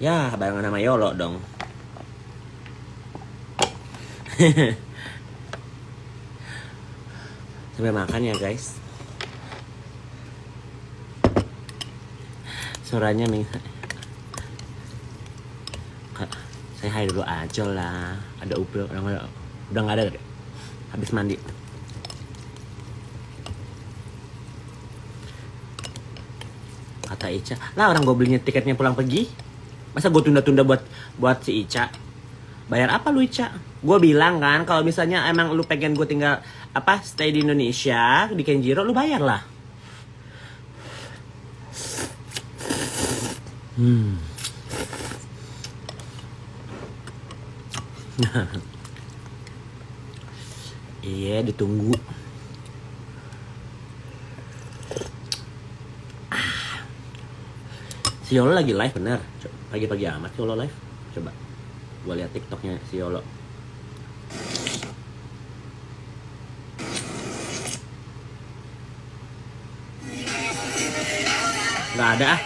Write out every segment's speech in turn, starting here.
Ya, barengan sama Yolo dong. Sampai makan ya guys. Suaranya nih. Saya hai dulu aja lah. Ada Upil, udah nggak ada deh. Habis mandi. Kata Ica, lah orang gue belinya tiketnya pulang pergi. Masa gue tunda-tunda buat si Ica? Bayar apa lu Ica? Gue bilang kan kalau misalnya emang lu pengen gue tinggal stay di Indonesia di Kenjiro, lu bayar lah. Iya, ditunggu. Si Yolo lagi live bener. Pagi-pagi amat si Yolo live. Coba gua lihat TikToknya si Yolo. Nggak ada ah.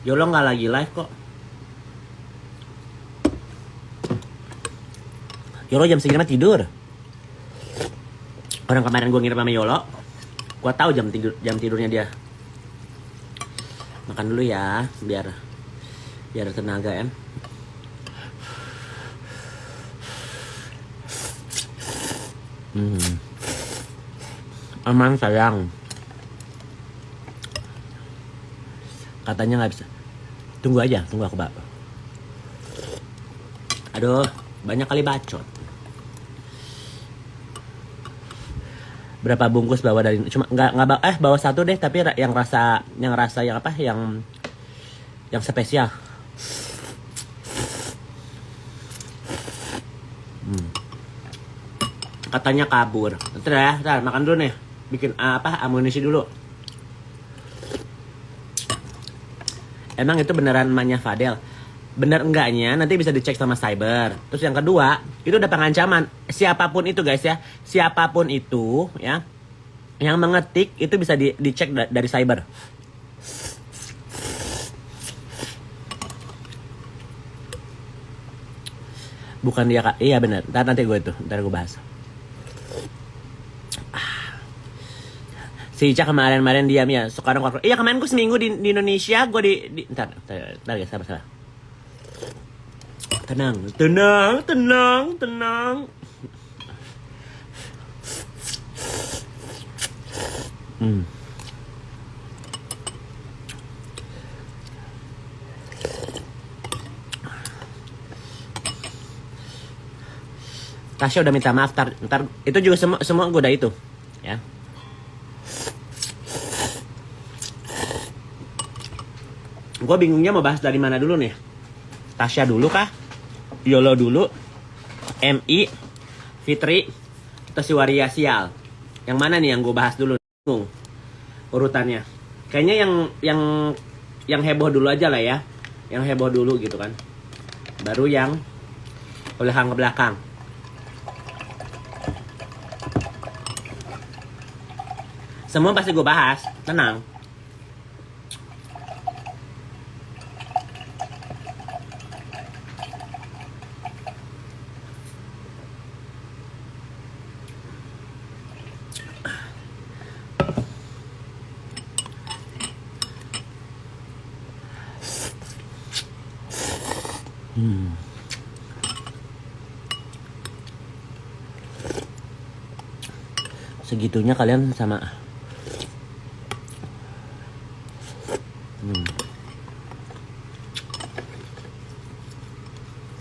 Yolo nggak lagi live kok. Yolo jam segini mah tidur. Orang kemarin gue ngirim sama Yolo, gue tahu jam tidurnya dia. Makan dulu ya, biar tenaga em. Aman sayang. Katanya nggak bisa. Tunggu aku bak. Aduh, banyak kali bacot. Berapa bungkus bawa dari cuma nggak bawa satu deh, tapi yang rasa yang spesial. Katanya kabur. Ntar makan dulu nih. Bikin amunisi dulu. Emang itu beneran emaknya Fadel? Bener enggaknya nanti bisa dicek sama cyber. Terus yang kedua, itu udah pengancaman. Siapapun itu guys ya, siapapun itu ya, yang mengetik itu bisa dicek dari cyber. Bukan dia kak? Iya bener. Ntar gue bahas. Si Ica kemarin diam ya. Sekarang iya kemarin gue seminggu di Indonesia. Gue ntar guys, sabar. Tenang. Tasya udah minta maaf, ntar itu juga semua gue udah itu ya. Gue bingungnya mau bahas dari mana dulu nih. Tasya dulu kah? Yolo dulu, MI, Fitri, atau si Waria Sial? Yang mana nih yang gue bahas dulu? Bingung urutannya. Kayaknya yang heboh dulu aja lah ya. Yang heboh dulu gitu kan. Baru yang belakang ke belakang. Semua pasti gue bahas, tenang. Segitunya kalian sama.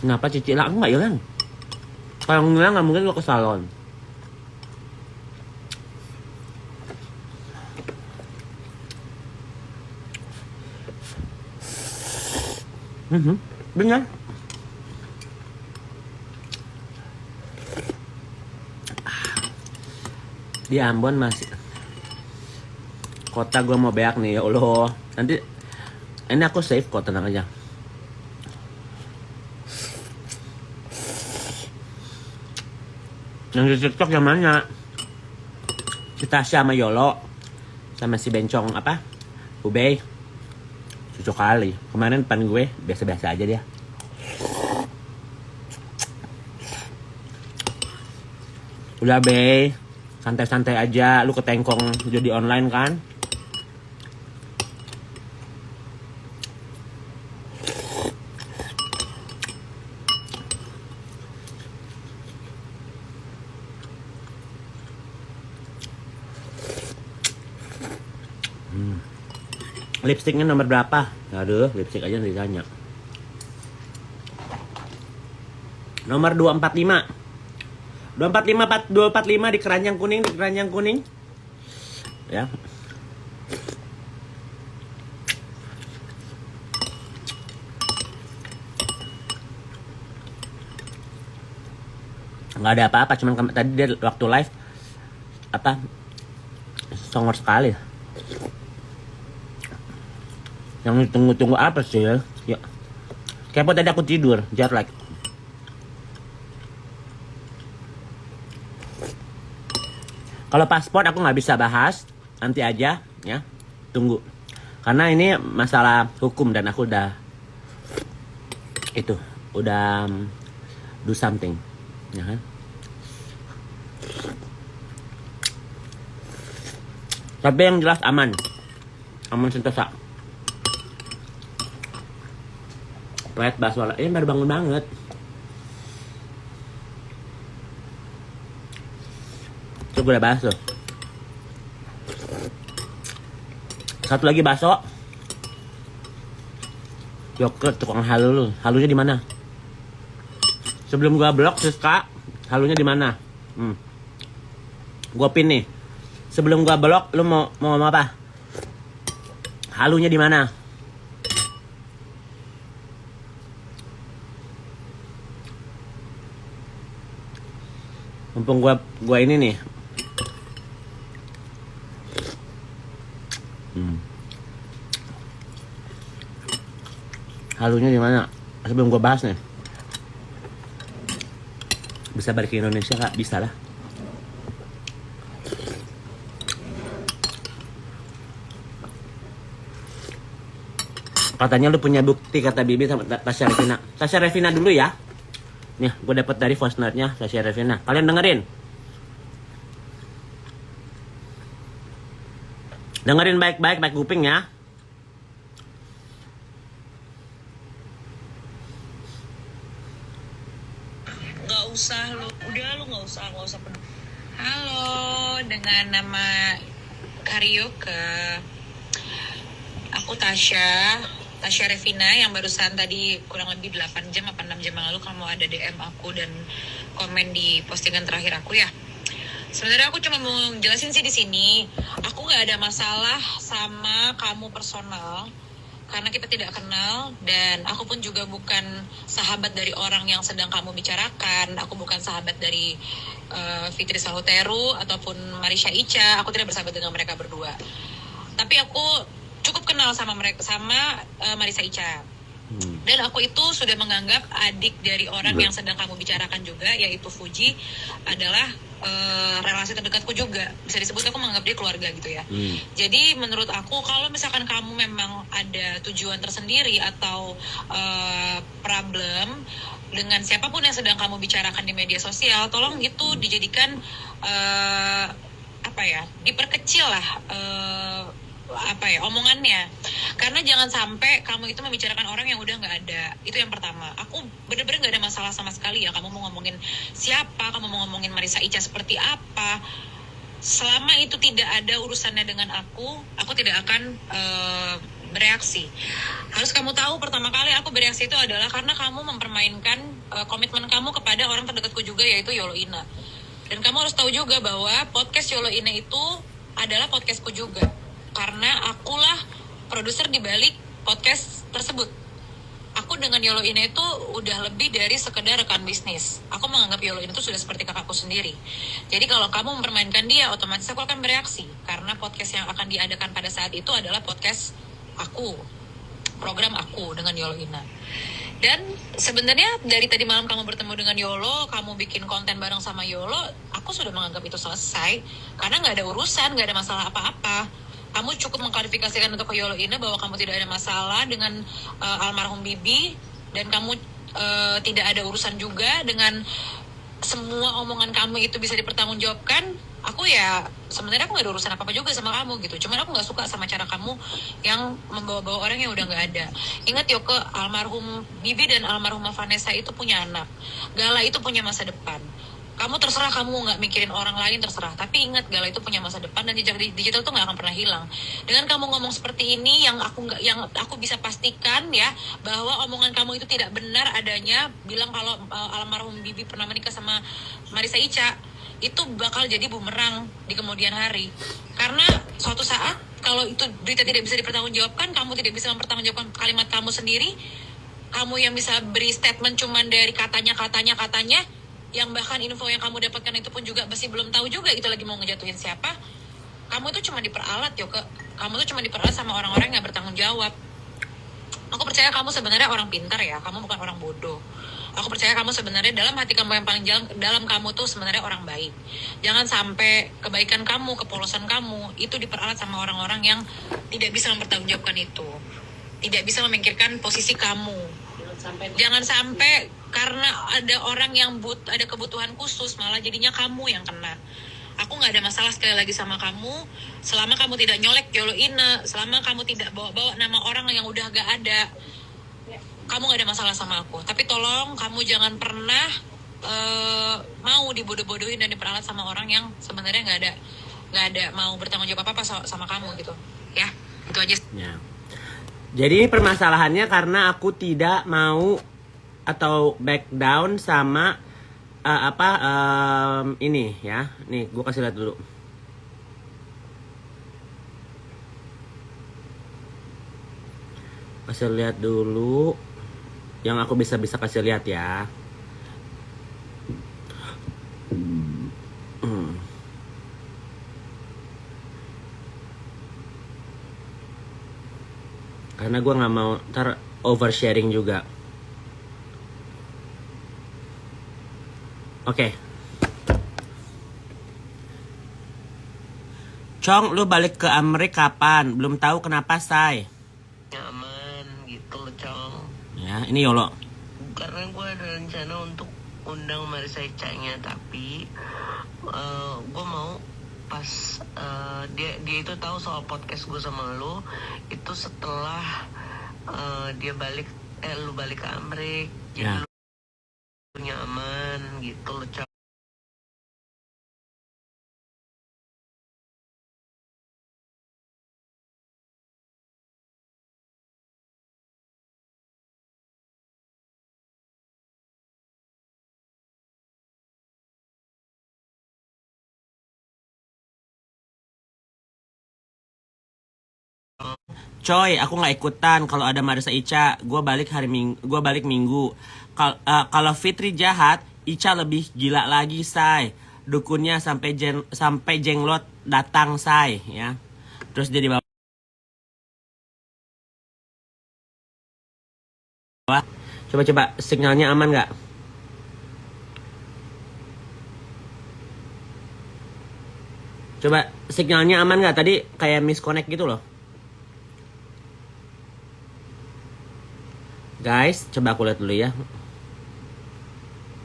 Kenapa Cici lah enggak hilang? Kalau ngilang nggak mungkin lo ke salon. Benar. Di Ambon masih. Kota gua mau beak nih ya Allah. Nanti ini aku save kok, tenang aja. Yang di TikTok yang mana? Si Tasya sama Yolo sama si Bencong apa? Ubey. Cocok kali. Kemarin depan gue biasa-biasa aja dia. Udah Bey, santai-santai aja. Lu ketengkong jadi online kan? Lipstiknya nomor berapa? Aduh, lipstik aja ditanya. Nomor 245. 245 di keranjang kuning, Ya. Nggak ada apa-apa, cuman tadi dia waktu live apa? Songor sekali. Yang tunggu-tunggu apa sih ya? Ya. Kepo tadi aku tidur, jet lag. Kalau paspor aku nggak bisa bahas, nanti aja ya, tunggu. Karena ini masalah hukum dan aku udah do something, ya kan? Tapi yang jelas aman sentosa. Pret baswala, baru bangun banget. Coba udah bakso. Satu lagi bakso. Yogurt tukang halu lu. Halunya di mana? Sebelum gua blok Siska, halunya di mana? Gua pin nih. Sebelum gua blok, lu mau apa? Halunya di mana? Mumpung gua ini nih. Halunya di mana? Sebelum gua bahas nih. Bisa balik ke Indonesia Kak? Bisa lah. Katanya lu punya bukti, kata Bibi sama Tasya Revina. Tasya Revina dulu ya. Nih, gue dapat dari voice note-nya Tasya Revina. Kalian dengerin. Dengerin baik-baik, baik kuping ya. Gak usah lu, udah lu gak usah peduli. Halo, dengan nama Karyoke. Aku Tasya Revina yang barusan tadi kurang lebih 8 jam apa 6 jam yang lalu kamu ada DM aku dan komen di postingan terakhir aku ya. Sebenarnya aku cuma mau jelasin sih di sini, aku nggak ada masalah sama kamu personal karena kita tidak kenal dan aku pun juga bukan sahabat dari orang yang sedang kamu bicarakan. Aku bukan sahabat dari Fitri Sahuteru ataupun Marisha Ica. Aku tidak bersahabat dengan mereka berdua. Tapi aku cukup kenal sama mereka, sama Marissa Ica. Dan aku itu sudah menganggap adik dari orang yang sedang kamu bicarakan juga, yaitu Fuji, adalah relasi terdekatku juga. Bisa disebut aku menganggap dia keluarga gitu ya. Jadi menurut aku kalau misalkan kamu memang ada tujuan tersendiri atau problem dengan siapapun yang sedang kamu bicarakan di media sosial, tolong itu dijadikan diperkecil lah omongannya, karena jangan sampai kamu itu membicarakan orang yang udah nggak ada. Itu yang pertama. Aku bener-bener nggak ada masalah sama sekali ya kamu mau ngomongin siapa, kamu mau ngomongin Marissa Ica seperti apa, selama itu tidak ada urusannya dengan aku tidak akan bereaksi. Harus kamu tahu, pertama kali aku bereaksi itu adalah karena kamu mempermainkan komitmen kamu kepada orang terdekatku juga, yaitu Yolo Ina. Dan kamu harus tahu juga bahwa podcast Yolo Ina itu adalah podcastku juga, karena akulah produser di balik podcast tersebut. Aku dengan Yolo Ina itu udah lebih dari sekedar rekan bisnis. Aku menganggap Yolo Ina itu sudah seperti kakakku sendiri. Jadi kalau kamu mempermainkan dia, otomatis aku akan bereaksi. Karena podcast yang akan diadakan pada saat itu adalah podcast aku, program aku dengan Yolo Ina. Dan sebenarnya dari tadi malam kamu bertemu dengan Yolo, kamu bikin konten bareng sama Yolo, aku sudah menganggap itu selesai. Karena nggak ada urusan, nggak ada masalah apa-apa. Kamu cukup mengklarifikasikan untuk ke Yolo ini bahwa kamu tidak ada masalah dengan almarhum Bibi. Dan kamu tidak ada urusan juga dengan semua omongan kamu itu bisa dipertanggungjawabkan. Aku ya sebenarnya aku gak ada urusan apa-apa juga sama kamu gitu. Cuman aku gak suka sama cara kamu yang membawa-bawa orang yang udah gak ada. Ingat Yoke, almarhum Bibi dan almarhumah Vanessa itu punya anak. Gala itu punya masa depan. Kamu terserah, kamu gak mikirin orang lain, terserah. Tapi ingat, Gala itu punya masa depan dan jejak digital tuh gak akan pernah hilang. Dengan kamu ngomong seperti ini, yang aku bisa pastikan ya, bahwa omongan kamu itu tidak benar adanya. Bilang kalau almarhum Bibi pernah menikah sama Marisa Ica, itu bakal jadi bumerang di kemudian hari. Karena suatu saat kalau itu berita tidak bisa dipertanggungjawabkan, kamu tidak bisa mempertanggungjawabkan kalimat kamu sendiri, kamu yang bisa beri statement cuman dari katanya, yang bahkan info yang kamu dapatkan itu pun juga masih belum tahu juga itu lagi mau ngejatuhin siapa. Kamu itu cuma diperalat Yoke. Kamu tuh cuma diperalat sama orang-orang yang bertanggung jawab. Aku percaya kamu sebenarnya orang pintar ya, kamu bukan orang bodoh. Aku percaya kamu sebenarnya dalam hati kamu yang paling dalam kamu tuh sebenarnya orang baik. Jangan sampai kebaikan kamu, kepolosan kamu itu diperalat sama orang-orang yang tidak bisa mempertanggungjawabkan itu. Tidak bisa memikirkan posisi kamu. Jangan sampai karena ada orang yang ada kebutuhan khusus malah jadinya kamu yang kena. Aku gak ada masalah sekali lagi sama kamu selama kamu tidak nyolek Yolo Ina, selama kamu tidak bawa-bawa nama orang yang udah gak ada. Kamu gak ada masalah sama aku. Tapi tolong kamu jangan pernah mau dibodoh-bodohin dan diperalat sama orang yang sebenarnya gak ada mau bertanggung jawab apa-apa sama kamu gitu. Ya, itu aja. Ya. Jadi permasalahannya karena aku tidak mau atau back down sama ini ya. Nih, gue kasih lihat dulu. Kasih lihat dulu yang aku bisa kasih lihat ya. Karena gue nggak mau ntar oversharing juga. Oke. Cong, lu balik ke Amerika kapan? Belum tahu kenapa, say. Nyaman gitu loh, Cong. Ya, ini Yolo. Karena gue ada rencana untuk undang Marisa Ica-nya, tapi gue mau pas dia itu tahu soal podcast gue sama lu itu setelah dia balik lu balik ke Amerika, jadi Ya. lu nyaman gitu loh, Cong. Coy, aku nggak ikutan kalau ada Marisa Ica. Gue balik minggu. Kalau Fitri jahat, Ica lebih gila lagi, say. Dukunnya sampai jenglot datang, say, ya. Terus dia dibawa. Coba sinyalnya aman nggak? Coba sinyalnya aman nggak? Tadi kayak misconnect gitu loh. Guys, coba aku lihat dulu ya.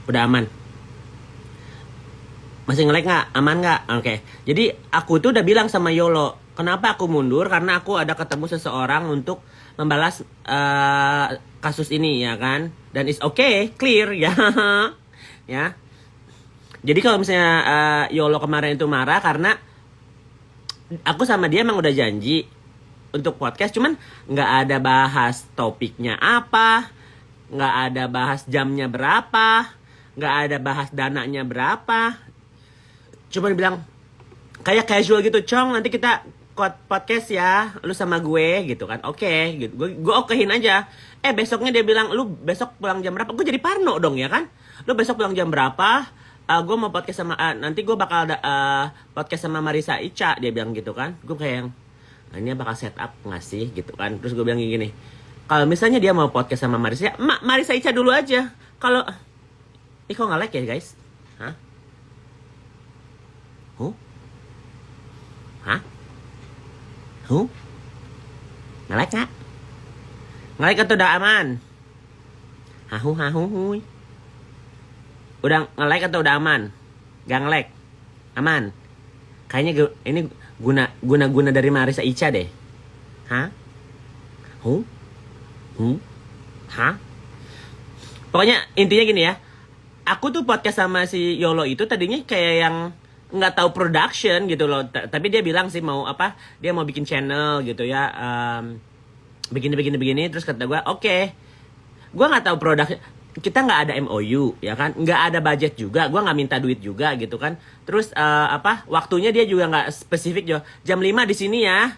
Udah aman. Masih nge-lag nggak? Aman nggak? Oke. Jadi aku tuh udah bilang sama Yolo, kenapa aku mundur? Karena aku ada ketemu seseorang untuk membalas kasus ini, ya kan? Dan it's okay, clear ya. Ya. Jadi kalau misalnya Yolo kemarin itu marah karena aku sama dia emang udah janji untuk podcast, cuman nggak ada bahas topiknya apa, nggak ada bahas jamnya berapa, nggak ada bahas dananya berapa. Cuman bilang kayak casual gitu, Cong, nanti kita podcast ya, lu sama gue gitu kan. Oke, gitu. Gue okehin aja. Besoknya dia bilang, lu besok pulang jam berapa? Gue jadi parno dong ya kan. Lu besok pulang jam berapa? Gue mau podcast sama nanti gue bakal podcast sama Marisa Ica, dia bilang gitu kan. Gue kayak yang, nah, ini bakal set up nggak sih gitu kan. Terus gue bilang gini, Kalau misalnya dia mau podcast sama Marisa, Marisa Ica dulu aja. Kalau kok nggak like ya guys? Hah? Hah? Nggak like nggak? Nggak like atau udah aman? Huy. Udah nge-like atau udah aman? Gak nge-like? Aman? Kayaknya ini guna dari Marisa Ica deh. Hah? Hah? Pokoknya intinya gini ya. Aku tuh podcast sama si Yolo itu tadinya kayak yang nggak tahu production gitu loh. Tapi dia bilang sih mau apa? Dia mau bikin channel gitu ya. Begini. Terus kata gue, oke. Gue nggak tahu produk. Kita nggak ada MOU ya kan, nggak ada budget juga, gue nggak minta duit juga gitu kan. Terus waktunya dia juga nggak spesifik jo. Jam 5 di sini ya.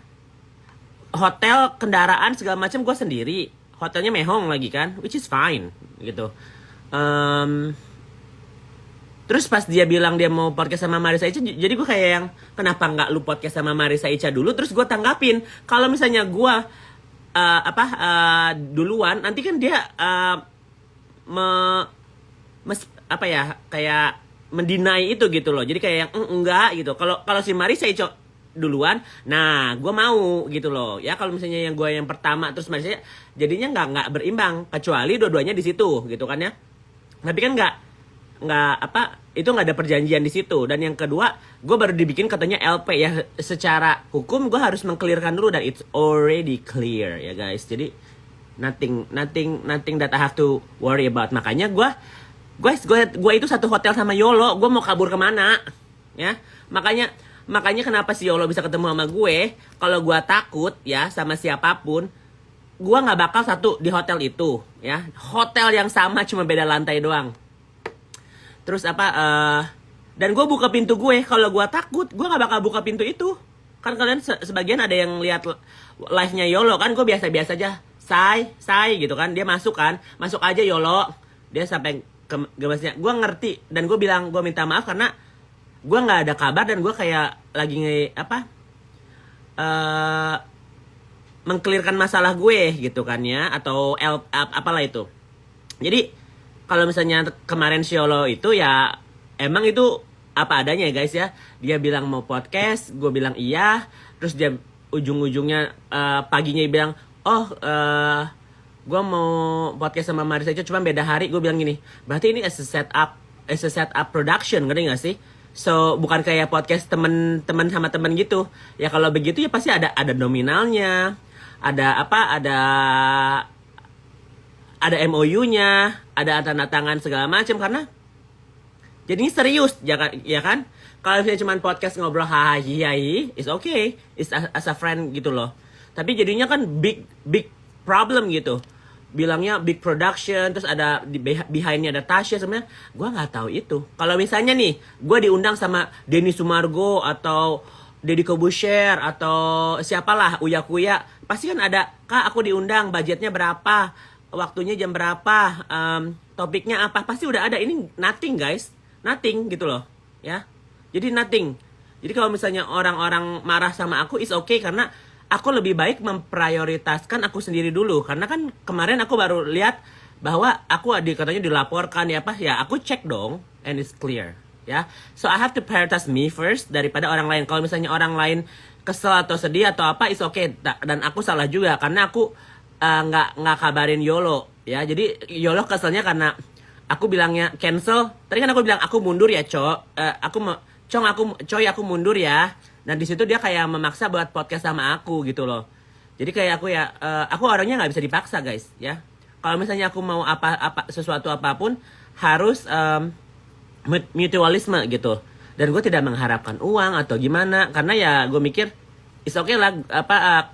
Hotel, kendaraan segala macam gue sendiri. Hotelnya mehong lagi kan, which is fine gitu. Terus pas dia bilang dia mau podcast sama Marisa Ica, jadi gue kayak yang kenapa nggak lu podcast sama Marisa Ica dulu? Terus gue tanggapin kalau misalnya gue duluan, nanti kan dia kayak mendinai itu gitu loh. Jadi kayak yang enggak gitu. Kalau si Marisa Ica duluan, nah gue mau gitu loh ya. Kalau misalnya yang gue yang pertama terus Marisa, jadinya nggak berimbang, kecuali dua-duanya di situ gitu kan ya. Tapi kan nggak itu nggak ada perjanjian di situ. Dan yang kedua, gue baru dibikin katanya LP ya. Secara hukum gue harus mengclearkan dulu dan it's already clear ya guys. Jadi nothing that I have to worry about. Makanya gue itu satu hotel sama Yolo. Gue mau kabur kemana ya. Makanya kenapa si Yolo bisa ketemu sama gue. Kalau gue takut ya sama siapapun, gue nggak bakal satu di hotel itu ya. Hotel yang sama cuma beda lantai doang. Terus dan gue buka pintu gue. Kalau gue takut, gue nggak bakal buka pintu itu. Kan kalian sebagian ada yang lihat live-nya Yolo kan. Gue biasa-biasa aja. Say gitu kan. Dia masuk aja Yolo. Dia sampai ke gemasnya. Gue ngerti dan gue bilang gue minta maaf karena gue nggak ada kabar dan gue kayak lagi mengkelirkan masalah gue gitu kan ya, atau apalah itu. Jadi kalau misalnya kemarin si Yolo itu ya emang itu apa adanya ya guys ya. Dia bilang mau podcast, gue bilang iya. Terus dia ujung-ujungnya paginya dia bilang gue mau podcast sama Marisa Ica cuma beda hari. Gue bilang gini, berarti ini as a setup production, ngerti gak sih? So bukan kayak podcast temen sama temen gitu. Ya kalau begitu ya pasti ada nominalnya, ada MOU-nya, ada tanda tangan segala macam karena jadinya serius ya kan? Kalau misalnya cuma podcast ngobrol hahaha, it's okay, it's as a friend gitu loh. Tapi jadinya kan big problem gitu. Bilangnya big production, terus ada behind-nya ada Tasya sebenarnya. Gue nggak tahu itu. Kalau misalnya nih, gue diundang sama Denny Sumargo atau Deddy Kobusher atau siapalah Uya Kuya, pasti kan ada, Kak aku diundang, budgetnya berapa, waktunya jam berapa, topiknya apa, pasti udah ada. Ini nothing guys, nothing gitu loh ya. Jadi nothing. Jadi kalau misalnya orang-orang marah sama aku, is okay karena aku lebih baik memprioritaskan aku sendiri dulu. Karena kan kemarin aku baru lihat bahwa aku katanya dilaporkan ya apa. Ya aku cek dong and it's clear ya. So I have to prioritize me first daripada orang lain. Kalau misalnya orang lain kesel atau sedih atau apa, it's okay. Dan aku salah juga karena aku nggak kabarin Yolo ya. Jadi Yolo keselnya karena aku bilangnya cancel. Tadi kan aku bilang aku mundur ya aku mundur ya. Dan di situ dia kayak memaksa buat podcast sama aku gitu loh. Jadi kayak aku orangnya nggak bisa dipaksa guys ya. Kalau misalnya aku mau sesuatu apapun harus mutualisme gitu. Dan gue tidak mengharapkan uang atau gimana karena ya gue mikir it's okay lah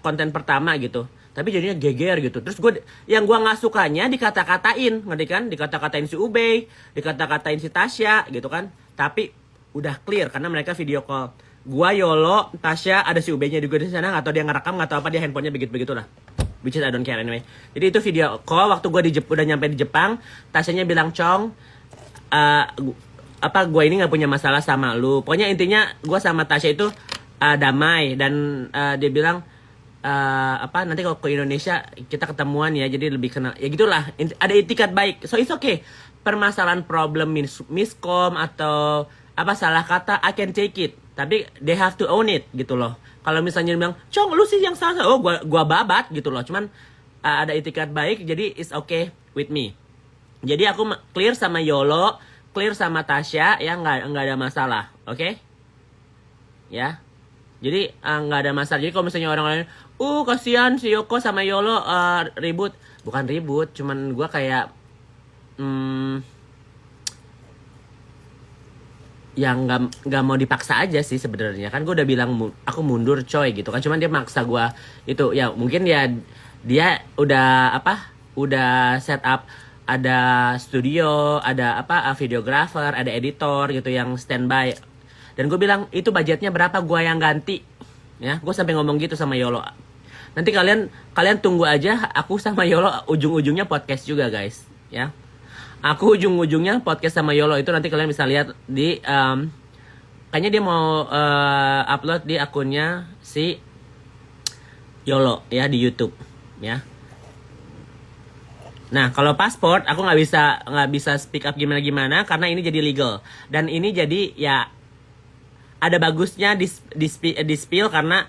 konten pertama gitu. Tapi jadinya geger gitu. Terus yang gue nggak sukanya dikata-katain, ngerti kan? Dikata-katain si Ubey, dikata-katain si Tasya gitu kan. Tapi udah clear karena mereka video call. Gua, Yolo, Tasya, ada si Ubey-nya juga di sana, atau dia ngerekam, atau apa dia handphonenya begitu-begitulah. Which is I don't care anyway. Jadi itu video call waktu gua udah nyampe di Jepang, Tasyanya bilang, "Chong, gua ini nggak punya masalah sama lu." Pokoknya intinya gua sama Tasya itu damai dan dia bilang nanti kalau ke Indonesia kita ketemuan ya, jadi lebih kenal ya gitulah, ada itikat baik, so it's okay. Permasalahan problem miskom atau apa salah kata, I can take it, tapi they have to own it gitu loh. Kalau misalnya bilang Cong lu sih yang salah, oh gua babat gitu loh, cuman ada itikat baik, jadi it's okay with me. Jadi aku clear sama Yolo, clear sama Tasya ya, nggak ada masalah, oke? Ya, jadi nggak ada masalah. Jadi kalau misalnya orang lain, kasihan si Yoko sama Yolo ribut, bukan ribut, cuman gue kayak yang nggak mau dipaksa aja sih sebenarnya. Kan gue udah bilang aku mundur coy gitu kan, cuman dia maksa gue itu ya, mungkin ya dia udah set up, ada studio, ada videographer, ada editor gitu yang standby. Dan gue bilang itu budgetnya berapa, gue yang ganti. Ya, gue sampai ngomong gitu sama Yolo. Nanti kalian tunggu aja, aku sama Yolo ujung-ujungnya podcast juga guys. Ya, aku ujung-ujungnya podcast sama Yolo itu nanti kalian bisa lihat di kayaknya dia mau upload di akunnya si Yolo ya di YouTube ya. Nah, kalau paspor aku nggak bisa speak up gimana karena ini jadi legal, dan ini jadi ya ada bagusnya di spill karena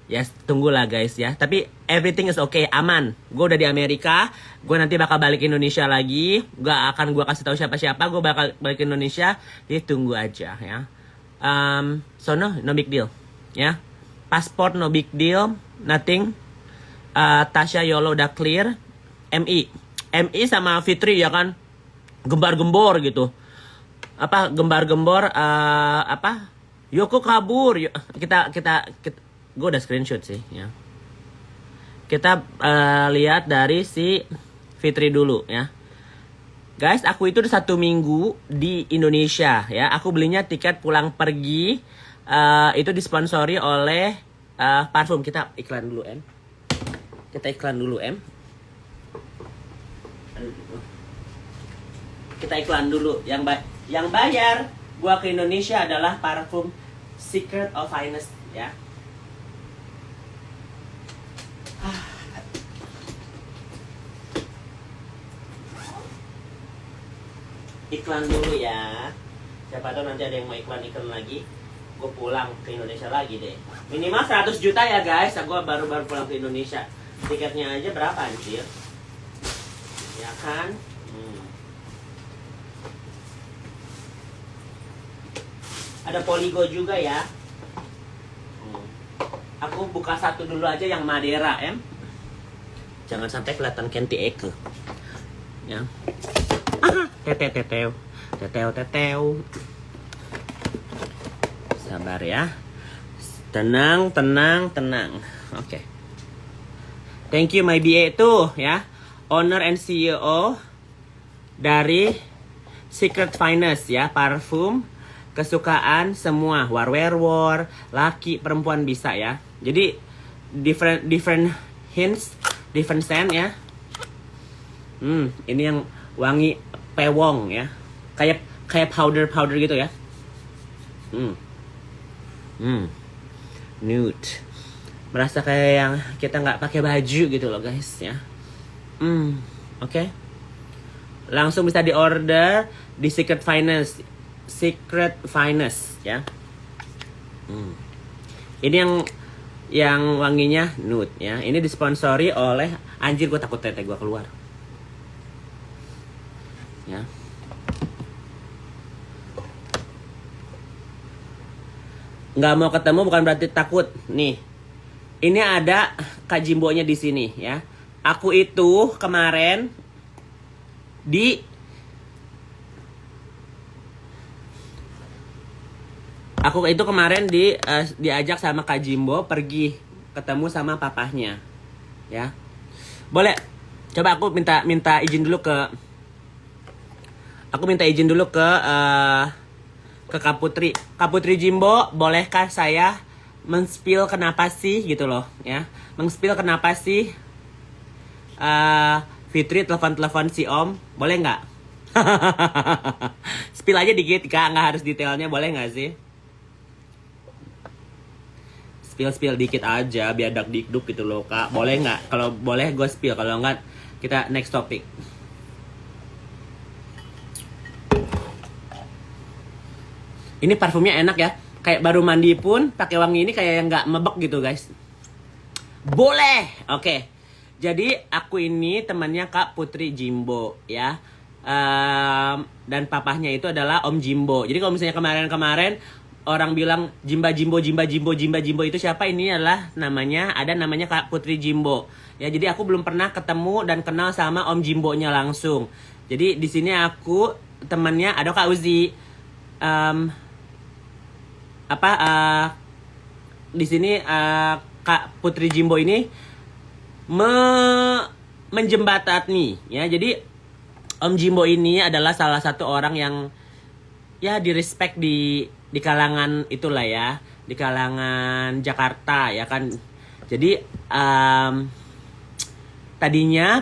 ya tunggulah guys ya. Tapi everything is okay, aman. Gue udah di Amerika, gue nanti bakal balik Indonesia lagi. Gak akan gue kasih tahu siapa-siapa, gue bakal balik Indonesia. Jadi tunggu aja ya. So no big deal ya. Paspor no big deal, nothing. Tasya Yolo udah clear. MI sama Fitri ya kan, gembar-gembor gitu. Gembar-gembor Yoko kabur. Kita gue udah screenshot sih ya. Kita lihat dari si Fitri dulu ya. Guys, aku itu udah 1 minggu di Indonesia ya. Aku belinya tiket pulang pergi itu disponsori oleh parfum. Kita iklan dulu Kita iklan dulu. Yang bayar gua ke Indonesia adalah parfum Secret of Finest ya. Iklan dulu ya. Siapa tahu nanti ada yang mau iklan lagi. Gue pulang ke Indonesia lagi deh. Minimal 100 juta ya guys. Gue baru pulang ke Indonesia. Tiketnya aja berapa anjir? Ya kan? Ada Poligo juga ya. Aku buka satu dulu aja yang Madeira, Jangan sampai kelihatan Kenti Eke. Ya. Teteo. Sabar ya. Tenang. Oke. Thank you my BA tuh ya. Owner and CEO dari Secret Finest ya, parfum kesukaan semua, war, laki, perempuan bisa ya. Jadi different hints, different scent ya. Ini yang wangi pewong ya. Kayak powder gitu ya. Nude. Merasa kayak yang kita nggak pakai baju gitu loh guys ya. Oke. Langsung bisa diorder di Secret Finest ya. Ini yang wanginya nude ya. Ini disponsori oleh, anjir gue takut tete gue keluar. Ya. Nggak mau ketemu bukan berarti takut. Nih. Ini ada Kak Jimbo-nya di sini ya. Aku itu kemarin diajak sama Kak Jimbo pergi ketemu sama papahnya. Ya. Boleh. Coba aku minta izin dulu ke Kak Putri. Kak Putri Jimbo, bolehkah saya men-spill kenapa sih gitu loh ya. Men-spill kenapa sih Fitri telepon si Om, boleh nggak? Spill aja dikit Kak, nggak harus detailnya, boleh nggak sih? spill dikit aja biar dak dikduk gitu loh Kak. Boleh nggak? Kalau boleh gue spill, kalau nggak kita next topic. Ini parfumnya enak ya, kayak baru mandi pun pakai wangi ini kayak yang nggak mebek gitu guys. Boleh, oke. Jadi aku ini temannya Kak Putri Jimbo ya. Dan papahnya itu adalah Om Jimbo. Jadi kalau misalnya kemarin orang bilang Jimba Jimbo itu siapa? Ini adalah namanya Kak Putri Jimbo. Ya, jadi aku belum pernah ketemu dan kenal sama Om Jimbo-nya langsung. Jadi di sini aku temannya ada Kak Uzi. Di sini Kak Putri Jimbo ini menjembatani ya. Jadi Om Jimbo ini adalah salah satu orang yang ya direspek di kalangan itulah ya, di kalangan Jakarta ya kan. Jadi tadinya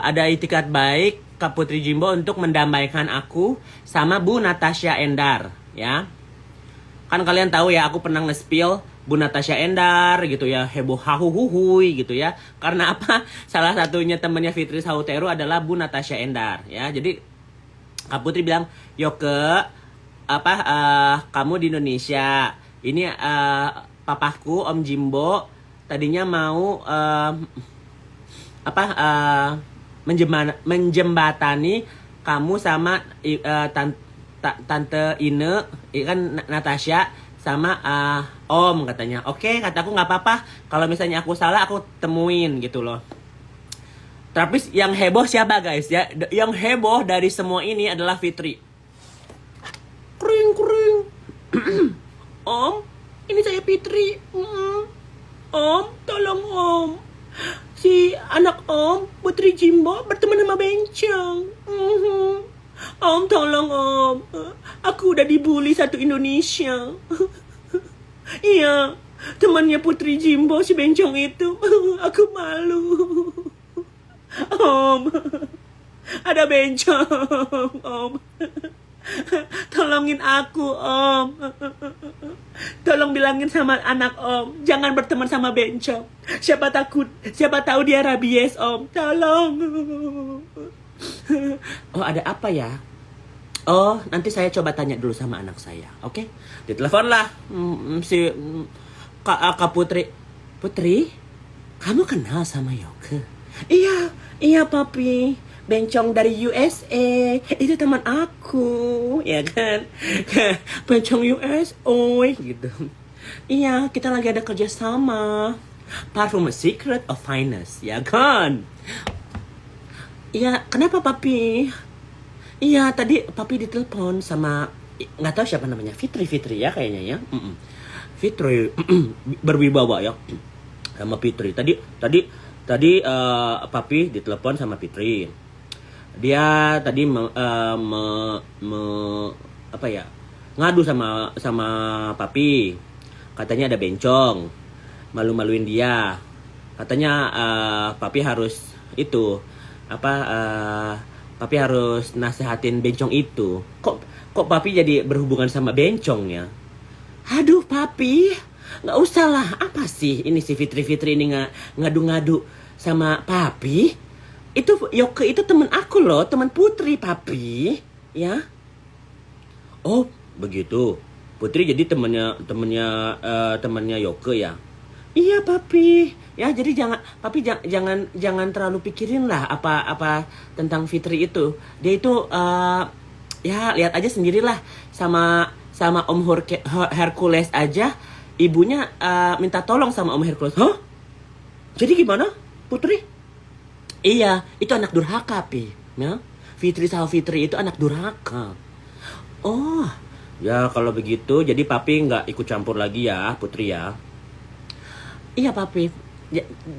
ada itikat baik Kak Putri Jimbo untuk mendamaikan aku sama Bu Natasha Endar ya. Kan kalian tahu ya, aku pernah nge-spill Bu Natasha Endar gitu ya, heboh hahuhuhui gitu ya. Karena apa? Salah satunya temannya Fitri Sahuteru adalah Bu Natasha Endar ya. Jadi Kak Putri bilang, "Yoke, kamu di Indonesia. Ini papaku Om Jimbo tadinya mau menjembatani kamu sama Tante Ine, kan Natasha sama Om," katanya. Oke, kataku nggak apa-apa. Kalau misalnya aku salah, aku temuin gitu loh. Tapi yang heboh siapa guys ya? Yang heboh dari semua ini adalah Fitri. Kering. Om, ini saya Fitri. Om, tolong Om. Si anak Om, Putri Jimbo, berteman sama Bencong. Om, tolong Om. Aku udah dibully satu Indonesia. Iya, temannya Putri Jimbo, si Bencong itu. Aku malu. Om, ada Bencong, Om. Tolongin aku Om. Tolong bilangin sama anak Om, jangan berteman sama Bencong. Siapa tahu dia rabies Om. Tolong. Oh, ada apa ya? Oh, nanti saya coba tanya dulu sama anak saya. Oke? Ditelepon lah si Kak Putri. Putri, kamu kenal sama Yoke? Iya papi. Bencong dari USA. Itu teman aku, ya kan? Bencong USA gitu. Iya, kita lagi ada kerja sama. Parfum Secret of Finest, ya kan? Iya, kenapa papi? Iya, tadi papi ditelepon sama nggak tahu siapa namanya, Fitri ya kayaknya ya. Fitri berwibawa ya sama Fitri. Tadi papi ditelepon sama Fitri. Dia tadi ngadu sama papi. Katanya ada Bencong, malu-maluin dia. Katanya papi harus papi harus nasehatin Bencong itu. Kok papi jadi berhubungan sama Bencong ya? Aduh papi, nggak usah lah. Apa sih ini si Fitri ini ngadu-ngadu sama papi? Itu Yoke itu teman aku loh, teman Putri papi, ya. Oh begitu. Putri jadi temannya Yoke ya. Iya papi. Ya jadi jangan terlalu pikirin lah apa tentang Fitri itu. Dia itu ya lihat aja sendirilah sama Om Hercules aja. Ibunya minta tolong sama Om Hercules. Hah? Jadi gimana Putri? Iya, itu anak durhaka, Pi. Ya? Fitri itu anak durhaka. Oh, ya kalau begitu, jadi papi nggak ikut campur lagi ya, Putri ya. Iya, papi.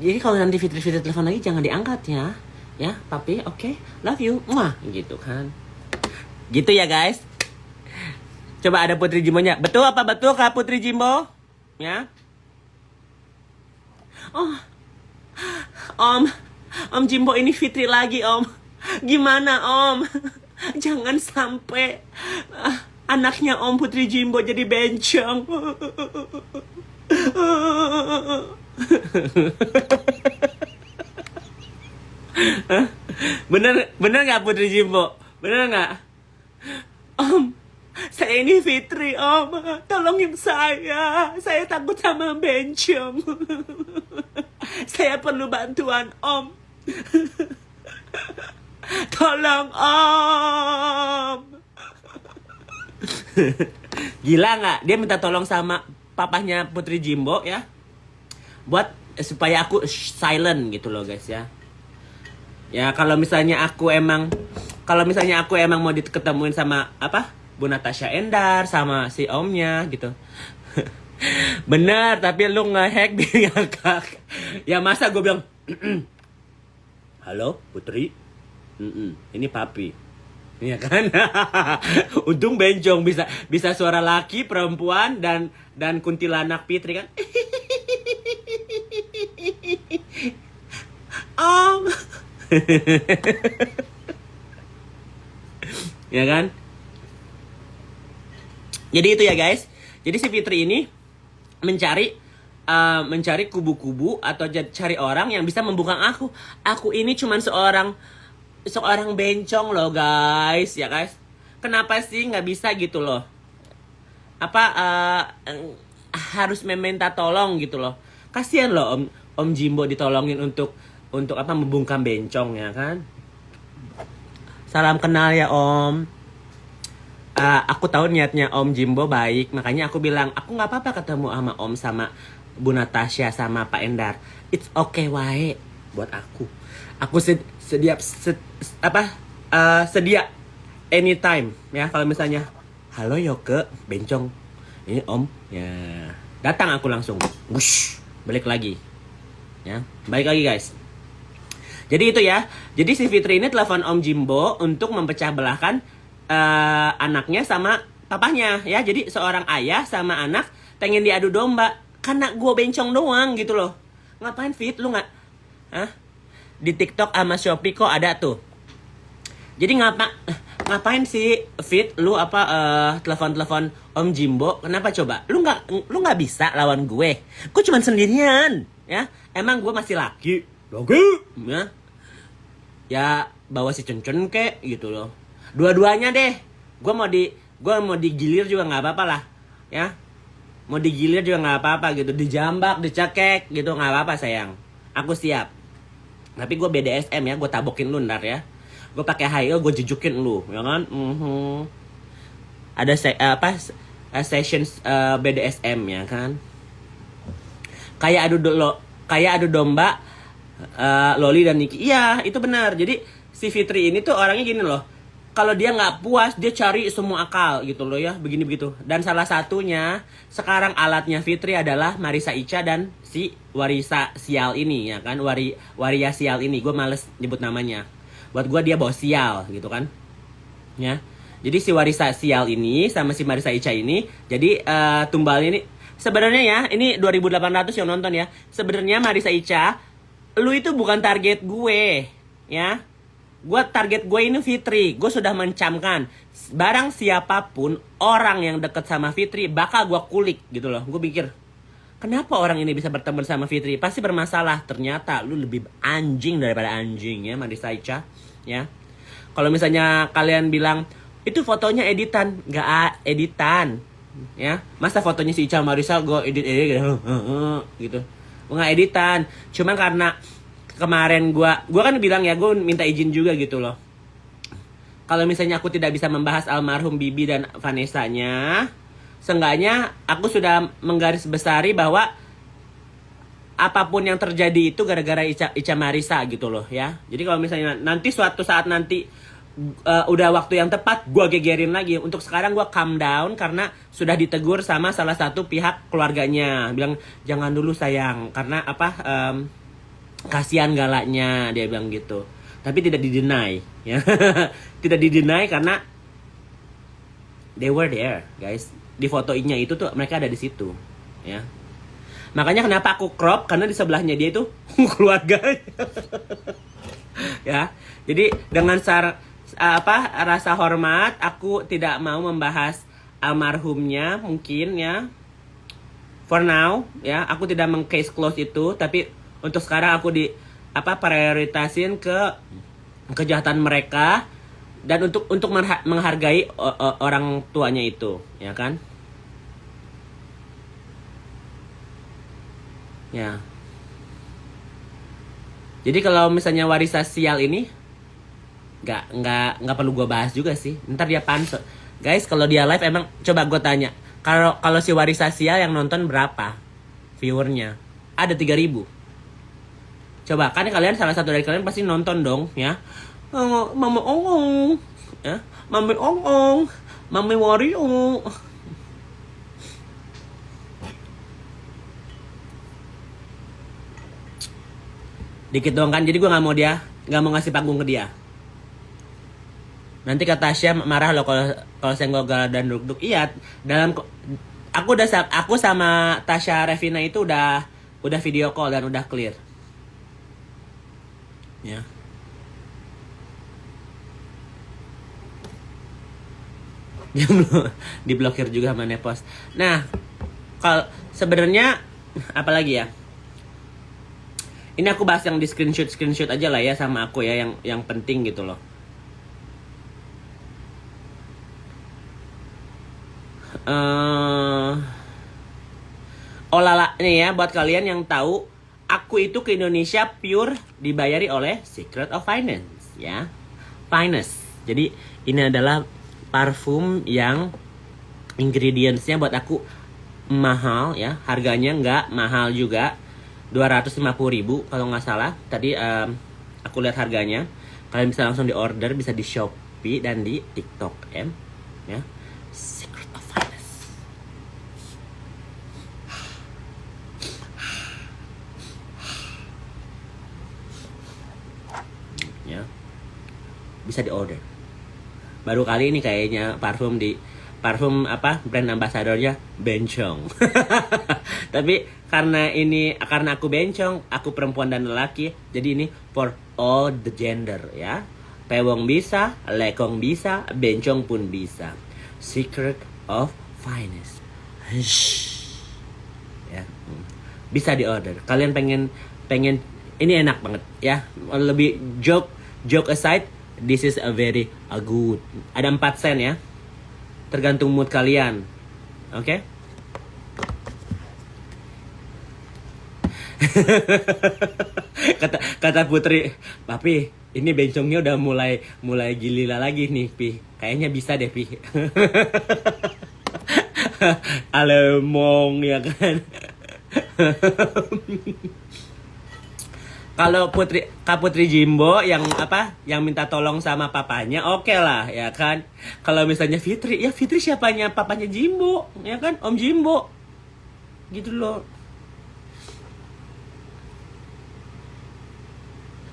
Jadi kalau nanti Fitri telepon lagi, jangan diangkat ya. Ya, papi, oke. Love you. Mwah, gitu kan. Gitu ya, guys. Coba ada Putri Jimbonya. Betul Kak Putri Jimbo? Ya. Oh, Om Jimbo ini Fitri lagi Om. Gimana Om? Jangan sampai anaknya Om Putri Jimbo jadi Bencong. Bener nggak Putri Jimbo? Bener nggak? Om, saya ini Fitri, Om. Tolongin saya. Saya takut sama bencong. Saya perlu bantuan, Om. Tolong, Om. Gila nggak? Dia minta tolong sama papahnya Putri Jimbo ya. Buat supaya aku silent gitu loh guys ya. Ya kalau misalnya aku emang mau diketemuin sama apa Bu Natasha Endar sama si omnya gitu. Bener, tapi lu nge-hack dia ngakak. Ya masa gue bilang halo Putri, ini papi. Iya kan? Untung bencong bisa suara laki, perempuan dan kuntilanak Fitri kan. Om. Ya kan? Jadi itu ya guys. Jadi si Fitri ini mencari kubu-kubu atau cari orang yang bisa membungkam aku. Aku ini cuman seorang bencong loh guys, ya guys. Kenapa sih nggak bisa gitu loh? Harus meminta tolong gitu loh. Kasihan loh Om Jimbo ditolongin untuk apa membungkam bencong ya kan. Salam kenal ya Om. Aku tahu niatnya Om Jimbo baik, makanya aku bilang aku nggak apa-apa ketemu sama Om sama Bu Natasha sama Pak Endar. It's okay wae buat aku. Aku sedia anytime ya kalau misalnya halo Yoke bencong ini Om ya datang aku langsung wush balik lagi ya balik lagi guys. Jadi itu ya. Jadi si Fitri ini telepon Om Jimbo untuk memecah belahkan anaknya sama papahnya ya. Jadi seorang ayah sama anak pengen diadu domba karena gue bencong doang gitu loh. Ngapain Fit lu nggak? Di TikTok sama Shopee kok ada tuh. Jadi ngapain sih Fit lu telepon Om Jimbo? Kenapa coba? Lu nggak bisa lawan gue. Gue cuma sendirian ya. Emang gue masih laki ya. Ya bawa si Cencen kek gitu loh. Dua-duanya deh. Gue mau digilir juga nggak apa-apa lah ya. Mau digilir juga nggak apa-apa gitu. Dijambak, dicekek gitu nggak apa-apa sayang. Aku siap. Tapi gue BDSM ya, gue tabokin lu ntar ya. Gue pakai high heel, gue jejukin lu, ya kan? Ada sessions BDSM ya kan? Kayak adu domba Loli dan Niki. Iya, itu benar. Jadi si Fitri ini tuh orangnya gini loh. Kalau dia nggak puas, dia cari semua akal gitu loh ya, begini begitu. Dan salah satunya sekarang alatnya Fitri adalah Marissa Ica dan si Warisa Sial ini ya kan, Waria Sial ini. Gue males nyebut namanya. Buat gue dia bawa sial gitu kan, ya. Jadi si Warisa Sial ini sama si Marissa Ica ini, jadi tumbalnya ini sebenarnya ya, ini 2.800 yang nonton ya. Sebenarnya Marissa Ica, lu itu bukan target gue, ya. Target gue ini Fitri. Gue sudah mencamkan barang siapapun orang yang deket sama Fitri bakal gue kulik gitu loh. Gue pikir kenapa orang ini bisa berteman sama Fitri? Pasti bermasalah. Ternyata lu lebih anjing daripada anjing ya Marissa Ica ya. Kalau misalnya kalian bilang itu fotonya editan, nggak editan ya. Masa fotonya si Ica Marissa gue edit gitu. Gue nggak editan. Cuman karena kemarin gue kan bilang ya, gue minta izin juga gitu loh. Kalau misalnya aku tidak bisa membahas almarhum Bibi dan Vanessa-nya, seenggaknya aku sudah menggarisbesari bahwa apapun yang terjadi itu gara-gara Ica Marissa gitu loh ya. Jadi kalau misalnya nanti suatu saat nanti udah waktu yang tepat, gue gegerin lagi. Untuk sekarang gue calm down karena sudah ditegur sama salah satu pihak keluarganya. Bilang jangan dulu sayang, karena kasihan galaknya, dia bilang gitu. Tapi tidak di-deny ya. Tidak di-deny karena they were there, guys. Di fotonya itu tuh mereka ada di situ, ya. Makanya kenapa aku crop, karena di sebelahnya dia itu keluarganya. Ya. Jadi dengan rasa hormat, aku tidak mau membahas almarhumnya mungkin ya. for now ya, aku tidak meng-case close itu, tapi untuk sekarang aku prioritasin ke kejahatan mereka dan untuk menghargai orang tuanya itu, ya kan? Ya. Jadi kalau misalnya warisan sial ini nggak perlu gue bahas juga sih. Ntar dia pansos. Guys, kalau dia live emang coba gue tanya. Kalau si warisan sial yang nonton berapa viewernya? Ada 3.000. Coba kan kalian, salah satu dari kalian pasti nonton dong ya. Mama ongong. Ya, Mama ongong. Mama wario. Dikit doang kan, jadi gue nggak mau ngasih panggung ke dia. Nanti kata Tasya marah loh kalau senggol dan duk-duk. Iya, aku sama Tasya Revina itu udah video call dan udah clear. Ya. Dia belum diblokir juga sama Nepos. Nah, kalau sebenarnya apalagi ya? Ini aku bahas yang di screenshot aja lah ya sama aku ya, yang penting gitu loh. Olala nih ya, buat kalian yang tahu, aku itu ke Indonesia pure dibayari oleh Secret of Finance ya. Finance. Jadi ini adalah parfum yang ingredientsnya buat aku mahal ya, harganya nggak mahal juga. 250.000 kalau nggak salah. Tadi aku lihat harganya. Kalian bisa langsung di order, bisa di Shopee dan di TikTok ya. Secret of Finance. Ya. Bisa di order. Baru kali ini kayaknya parfum brand ambasadornya Bencong. Tapi karena aku bencong, aku perempuan dan lelaki, jadi ini for all the gender ya. Pewong bisa, lekong bisa, bencong pun bisa. Secret of Finance. Ya. Bisa di order. Kalian pengen ini enak banget ya. Lebih joke aside, this is a very good. Ada 4 sen ya. Tergantung mood kalian. Oke? kata Putri, "Papi, ini bencongnya udah mulai gilila lagi nih, Pi. Kayaknya bisa deh, Pi." Alemong ya kan. Kalau Kak Putri Jimbo yang minta tolong sama papanya, oke lah ya kan. Kalau misalnya Fitri siapanya papanya Jimbo ya kan, Om Jimbo gitu loh.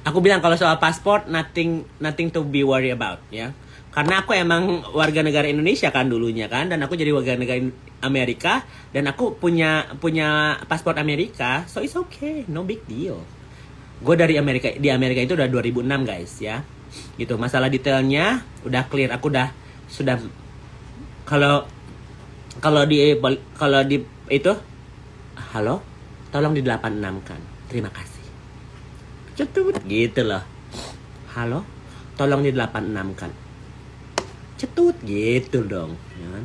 Aku bilang kalau soal paspor nothing to be worry about ya. Karena aku emang warga negara Indonesia kan dulunya kan, dan aku jadi warga negara Amerika dan aku punya paspor Amerika, so it's okay, no big deal. Gue di Amerika itu udah 2006 guys ya. Gitu, masalah detailnya udah clear. Aku sudah kalau di itu halo, tolong di 86 kan. Terima kasih. Cetut gitu loh. Halo, tolong di 86 kan. Cetut gitu dong, ya kan?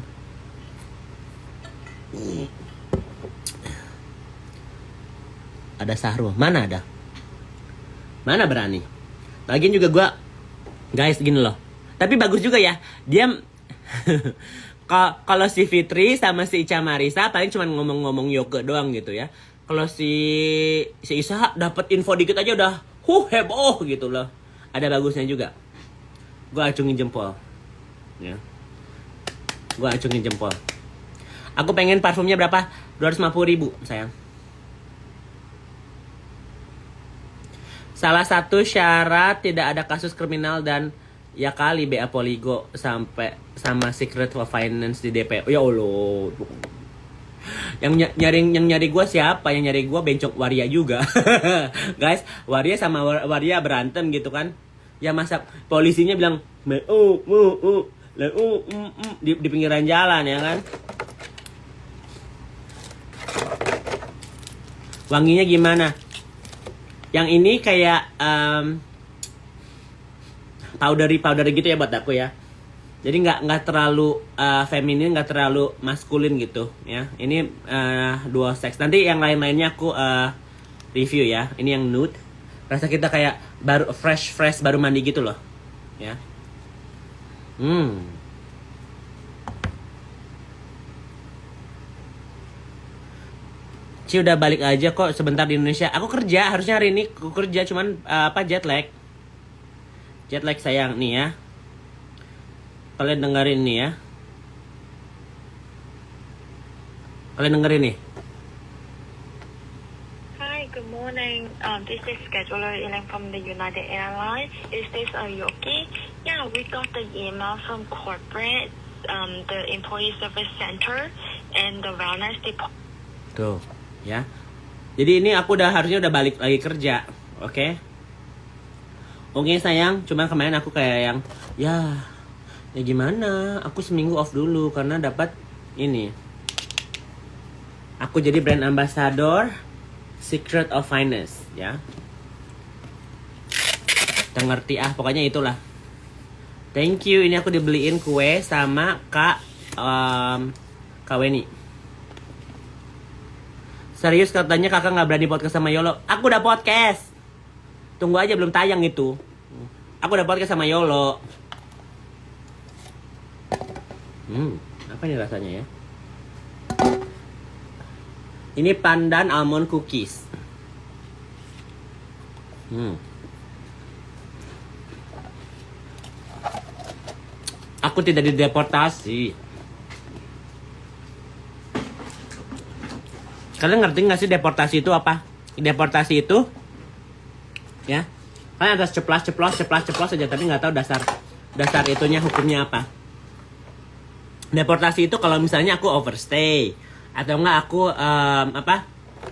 Ada Sahrul, mana ada? Mana berani? Lagian juga gue, guys gini loh. Tapi bagus juga ya. Dia kalau si Fitri sama si Ica Marisa paling cuma ngomong-ngomong yoga doang gitu ya. Kalau si Isa dapat info dikit aja udah heboh gitu loh. Ada bagusnya juga. Gue acungin jempol. Ya. Gue acungin jempol. Aku pengen parfumnya berapa? 250.000 sayang. Salah satu syarat tidak ada kasus kriminal dan ya kali BA Poligo sampai sama Secret of Finance di DP. Ya Allah. Yang nyari gue siapa? Yang nyari gue bencong Waria juga. Guys, Waria sama Waria berantem gitu kan. Ya masa polisinya bilang di pinggiran jalan ya kan. Wanginya gimana? Yang ini kayak powdery gitu ya buat aku ya. Jadi nggak terlalu feminin, nggak terlalu maskulin gitu ya. Ini dual sex. Nanti yang lain-lainnya aku review ya. Ini yang nude. Rasa kita kayak baru fresh baru mandi gitu loh. Ya. Ci udah balik aja kok sebentar di Indonesia. Aku kerja, harusnya hari ini aku kerja cuman jet lag. Jet lag sayang nih ya. Kalian dengerin nih ya. Kalian dengerin nih. Hi, good morning. This is scheduler Elaine from the United Airlines. Is this Yoki? Yeah, we got the email from corporate, the employee service center, and the wellness department. Tuh, ya. Jadi ini aku harusnya udah balik lagi kerja, oke? Oke sayang, cuman kemarin aku kayak yang ya gimana? Aku seminggu off dulu karena dapat ini. Aku jadi brand ambassador Secret of Finest, ya. Kita ngerti pokoknya itulah. Thank you, ini aku dibeliin kue sama Kak Weni. Serius katanya kakak nggak berani podcast sama Yolo. Aku udah podcast. Tunggu aja belum tayang itu. Aku udah podcast sama Yolo. Apa nih rasanya ya? Ini pandan almond cookies. Aku tidak dideportasi. Kalian ngerti nggak sih deportasi itu apa? Deportasi itu, ya, kalian atas ceplas aja, tapi nggak tahu dasar itunya hukumnya apa. Deportasi itu kalau misalnya aku overstay atau enggak aku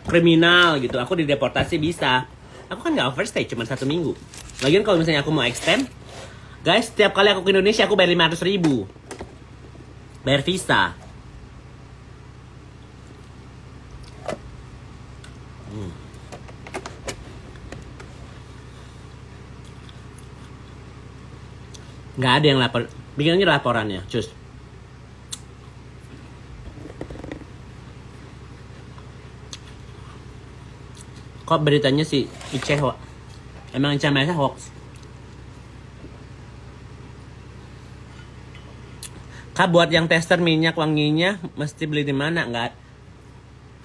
kriminal gitu, aku dideportasi bisa. Aku kan nggak overstay, cuma 1 minggu. Lagian kalau misalnya aku mau extend, guys, setiap kali aku ke Indonesia aku bayar 500.000 bayar visa. Nggak ada yang lapor. Bikin aja laporannya, cus. Kok beritanya si Ice hoax? Emang Ice Mesa hoax? Kak, buat yang tester minyak wanginya mesti beli di mana? Nggak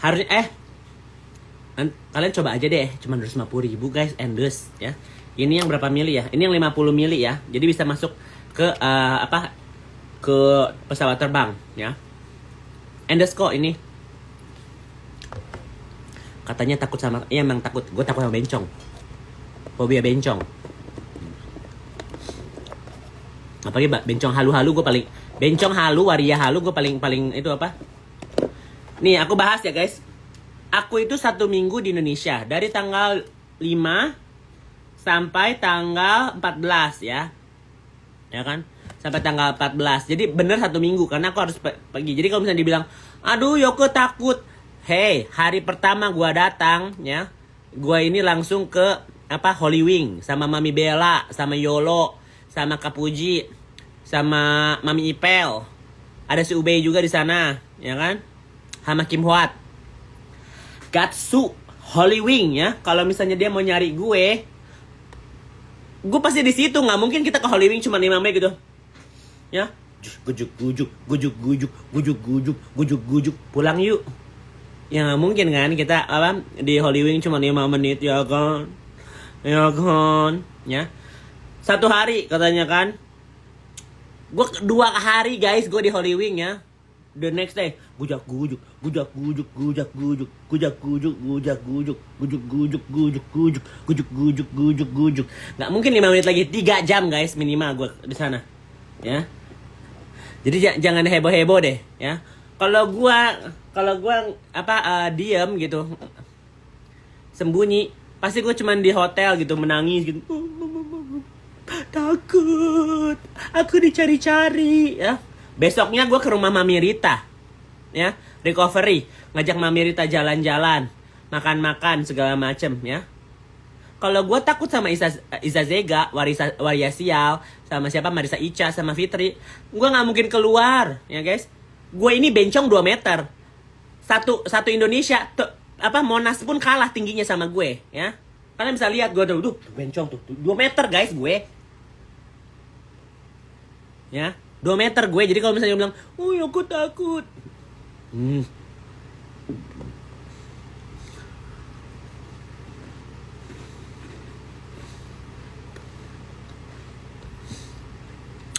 harusnya kalian coba aja deh, cuma 250.000 guys, endless ya. Ini yang berapa mili ya? Ini yang 50 mili ya. Jadi bisa masuk ke ke pesawat terbang ya. Endless kok ini. Katanya takut sama, iya emang takut. Gue takut sama bencong. Fobia bencong. Apalagi bencong halu-halu gue paling. Bencong halu, waria halu gue paling itu apa? Nih aku bahas ya guys. Aku itu 1 minggu di Indonesia. Dari tanggal 5 sampai tanggal 14 ya. Ya kan? Sampai tanggal 14. Jadi bener 1 minggu karena aku harus pergi. Jadi kalau misalnya dibilang, aduh Yoko takut. Hey, hari pertama gua datang ya. Gua ini langsung ke Holy Wing sama Mami Bella, sama Yolo, sama Kapuji, sama Mami Ipel. Ada si Ubey juga di sana, ya kan? Sama Kim Hwat. Gatsu Holy Wing ya. Kalau misalnya dia mau nyari gue pasti di situ. Nggak mungkin kita ke Holy Wing cuma 5 menit gitu ya. Gujuk pulang yuk ya. Nggak mungkin kan kita di Holy Wing cuma 5 menit ya kan ya. 1 hari katanya kan. Gue 2 hari guys gue di Holy Wing ya. The next day gujuk. Nggak mungkin 5 menit lagi, 3 jam guys minimal gue di sana ya. Jadi jangan heboh deh ya. Kalau gua diam gitu, sembunyi, pasti gue cuman di hotel gitu menangis gitu. Takut, aku dicari-cari ya. Besoknya gue ke rumah Mami Rita ya, recovery, ngajak Mami Rita jalan-jalan, makan segala macem ya. Kalau gue takut sama Iza Zega, Waria Sial, sama siapa Marisa Ica, sama Fitri, gue nggak mungkin keluar ya guys. Gue ini bencong 2 meter. Satu Indonesia Monas pun kalah tingginya sama gue ya. Kalian bisa lihat gue tuh bencong tuh 2 meter guys gue. Ya, 2 meter gue. Jadi kalau misalnya bilang, aku takut.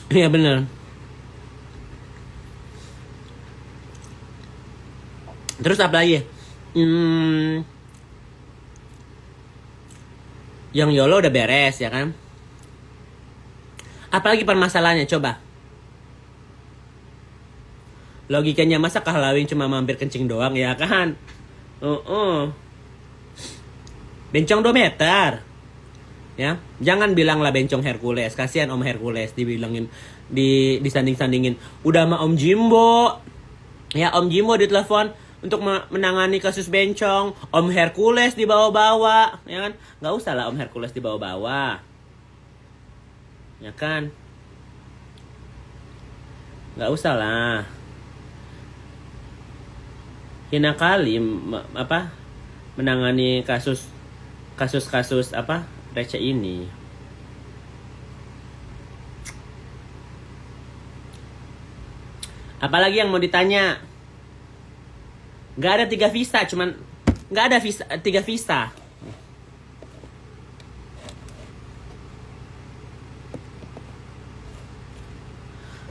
Iya bener. Terus apa lagi? Yang YOLO udah beres ya kan? Apalagi permasalahannya coba? Logikanya masa Kahlawing cuma mampir kencing doang ya kan? Bencong 2 meter. Ya, jangan bilang lah bencong Hercules. Kasihan Om Hercules dibilangin, disanding-sandingin. Udah sama Om Jimbo. Ya, Om Jimbo ditelepon untuk menangani kasus bencong. Om Hercules dibawa-bawa, ya kan? Nggak usah lah Om Hercules dibawa-bawa. Ya kan? Nggak usah lah. Hina kali menangani kasus receh ini. Apalagi yang mau ditanya? Nggak ada 3 visa, nggak ada 3 visa.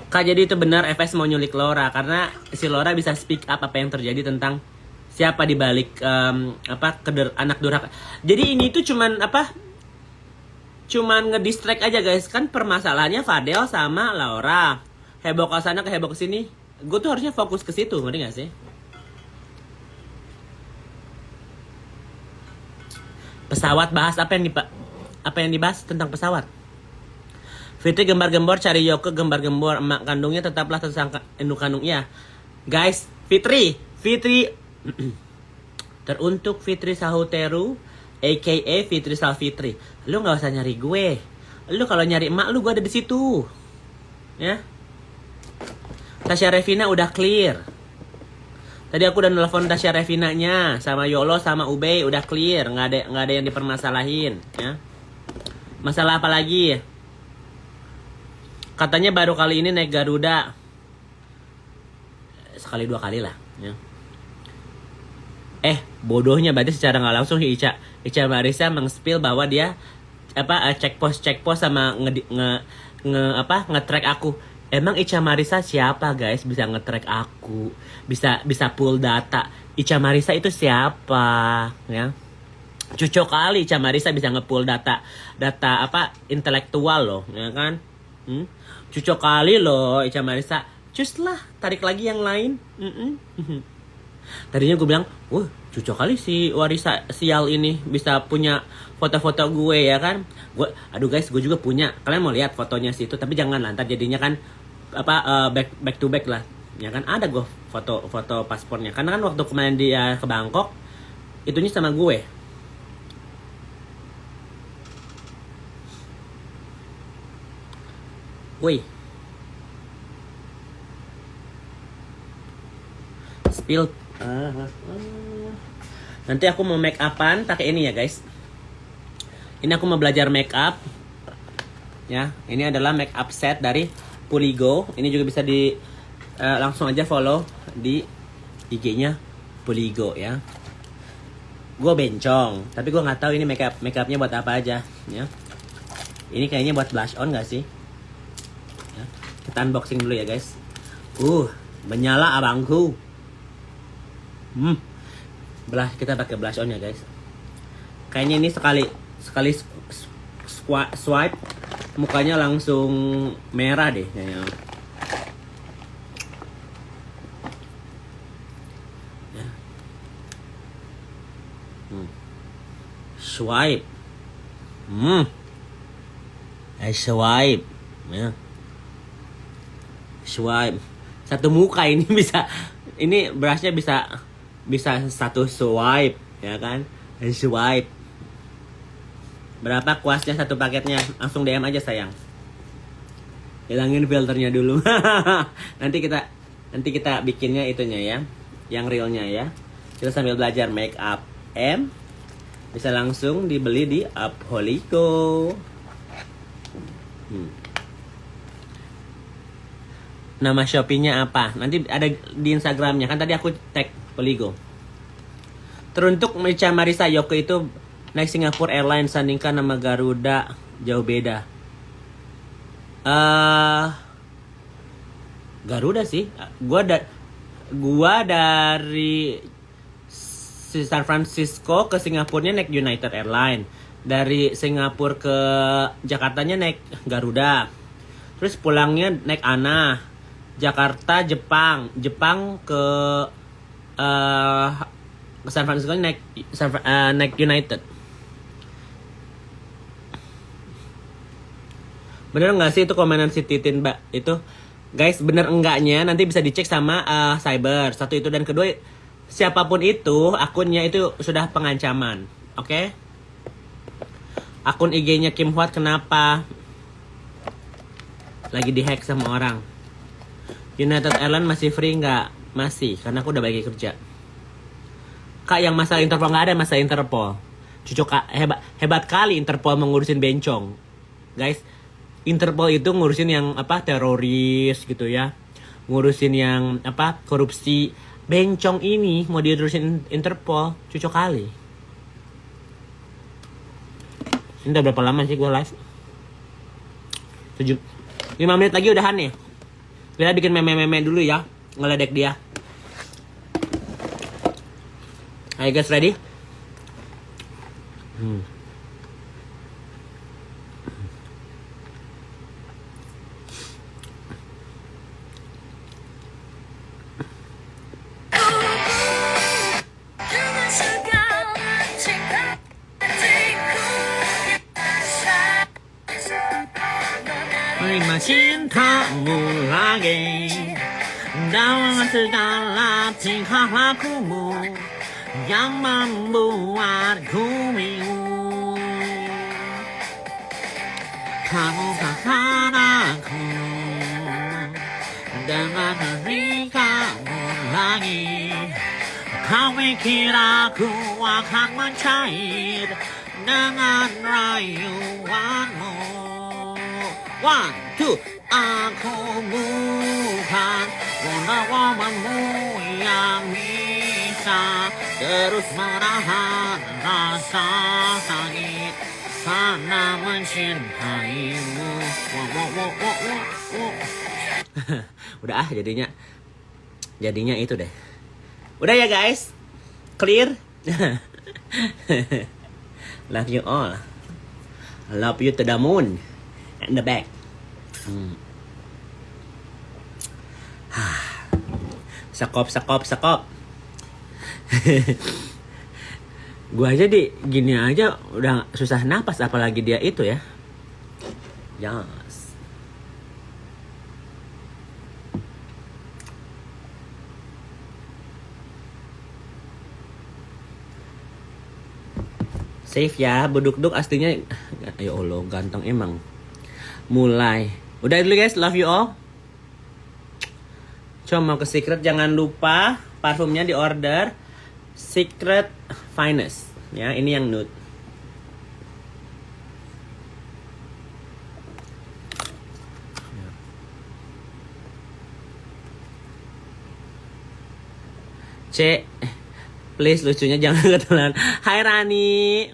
Kak, jadi itu benar FS mau nyulik Laura karena si Laura bisa speak up apa yang terjadi tentang siapa di balik anak durhaka. Jadi ini tuh cuman ngedistract aja guys. Kan permasalahannya Fadel sama Laura. Heboh ke sana ke heboh ke sini. Gue tuh harusnya fokus ke situ, ngerti gak sih? Pesawat, bahas apa yang dibahas tentang pesawat? Fitri gembar-gembor cari Yoko, gembar-gembor emak kandungnya tetaplah tersangka induk kandung. Ya guys, Fitri teruntuk Fitri Sahuteru aka Fitri Salfitri. Lu gak usah nyari gue. Lu kalau nyari emak lu, gue ada di situ. Ya. Tasya Revina udah clear. Tadi aku udah nelfon Tasya Revinanya sama Yolo sama Ubey udah clear, nggak ada yang dipermasalahin. Ya. Masalah apa lagi? Katanya baru kali ini naik Garuda. Sekali 2 kali lah. Ya. Bodohnya berarti secara nggak langsung Ica Marisa meng-spill bahwa dia check post sama nge-track aku. Emang Ica Marisa siapa guys bisa nge-track aku? Bisa pull data. Ica Marisa itu siapa? Ya. Cocok kali Ica Marisa bisa nge-pull data intelektual loh, ya kan? Cocok kali loh Ica Marisa. Cus lah, tarik lagi yang lain. Tadinya gue bilang, cocok kali si Warisa Sial ini bisa punya foto-foto gue ya kan. Aduh guys, gue juga punya. Kalian mau lihat fotonya sih itu, tapi jangan lantar jadinya kan back to back lah. Ya kan ada gue foto paspornya. Karena kan waktu kemarin dia ke Bangkok, itunya sama gue. Woi. Spill. Nanti aku mau make upan pakai ini ya guys. Ini aku mau belajar make up. Ya, ini adalah make up set dari Puligo. Ini juga bisa langsung aja follow di IG-nya Puligo ya. Gue bencong, tapi gue nggak tahu ini make upnya buat apa aja. Ya. Ini kayaknya buat blush on nggak sih? Ya. Kita unboxing dulu ya guys. Menyala abangku. Kita pakai blush on ya guys. Kayaknya ini sekali swipe mukanya langsung merah deh kayaknya. Ya. Swipe. Swipe. Ya. Swipe. Satu muka ini bisa. Ini brushnya bisa 1 swipe Ya kan? Swipe. Berapa kuasnya satu paketnya? Langsung DM aja sayang. Hilangin filternya dulu. nanti kita bikinnya itunya ya, yang realnya ya. Kita sambil belajar make up M. Bisa langsung dibeli di Upholiko. Nama Shopee-nya apa? Nanti ada di Instagramnya. Kan tadi aku tag Poligo. Teruntuk Mecha Marisa Yoko itu naik Singapore Airlines sandingkan nama Garuda jauh beda. Garuda sih. Gua dari San Francisco ke Singapurnya naik United Airlines. Dari Singapura ke Jakartanya naik Garuda. Terus pulangnya naik ANA. Jakarta, Jepang ke San Francisco naik United. Bener nggak sih itu komenan si Titin Mbak itu? Guys, bener enggaknya nanti bisa dicek sama cyber. Satu itu, dan kedua, siapapun itu akunnya itu sudah pengancaman. Oke? Akun IG-nya Kim Hwat kenapa lagi dihack sama orang? United Airlines masih free nggak? Masih, karena aku udah bagi kerja. Kak, yang masalah Interpol nggak ada masalah Interpol. Cucu Kak, hebat kali Interpol mengurusin bencong. Guys, Interpol itu ngurusin yang apa, teroris gitu ya. Ngurusin yang apa, korupsi. Bencong ini mau diurusin Interpol, cucu kali. Ini udah berapa lama sih gue live? 5 menit lagi udahan nih. Kita bikin meme-meme dulu ya, ngeledek dia. Ayo guys, ready? Terima cintamu lagi dalam segala tingkah lakumu yang membuatku bingung. Kamu takkan aku dengan diri kamu lagi. Kau pikir aku akan mencair dengan rayuanmu. 1, 2, aku bukan wonder-woman-mu yang bisa terus menahan rasa sakit karena mencintaimu. Udah jadinya itu deh. Udah ya guys, clear. Love you all. Love you to the moon and the back. Sekop. Gua aja gini aja udah susah napas, apalagi dia itu ya. Yes. Save ya, buduk-duk aslinya. Ya Allah, ganteng emang. Mulai. Udah dulu guys, love you all. Coba mau ke Secret, jangan lupa parfumnya di order Secret Finest. Ya, ini yang nude. Please lucunya jangan ketelan. Hai Rani.